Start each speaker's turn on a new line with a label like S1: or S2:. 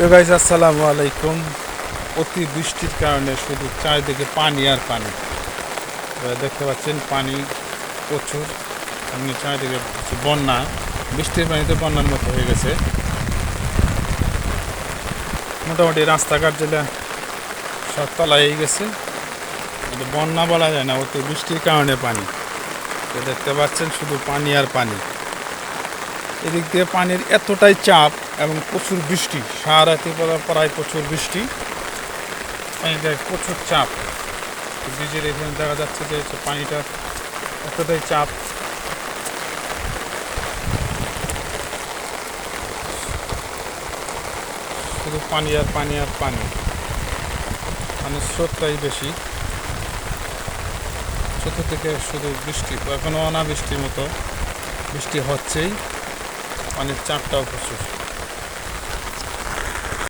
S1: তো গাইস, আসসালামু আলাইকুম। অতি বৃষ্টির কারণে শুধু চারিদিকে পানি আর পানি। দেখতে পাচ্ছেন পানি প্রচুর, এমনি চারিদিকে বন্যা। বৃষ্টির পানিতে বন্যার মতো হয়ে গেছে। মোটামুটি রাস্তাঘাট যেটা সব তলায় গেছে। এটা বন্যা বলা যায় না, অতি বৃষ্টির কারণে পানি। তো দেখতে পাচ্ছেন শুধু পানি আর পানি। এদিক দিয়ে পানির এতটাই চাপ এবং প্রচুর বৃষ্টি, সারারাতি প্রায় প্রচুর বৃষ্টি, পানিটার প্রচুর চাপ। ব্রিজের এখানে দেখা যাচ্ছে যে পানিটা এতটাই চাপ। শুধু পানি আর পানি আর পানি, পানির স্রোতটাই বেশি। চতুর্দিকে শুধু বৃষ্টি, এখনও অনাবৃষ্টির মতো বৃষ্টি হচ্ছেই, পানির চাপটাও প্রচুর।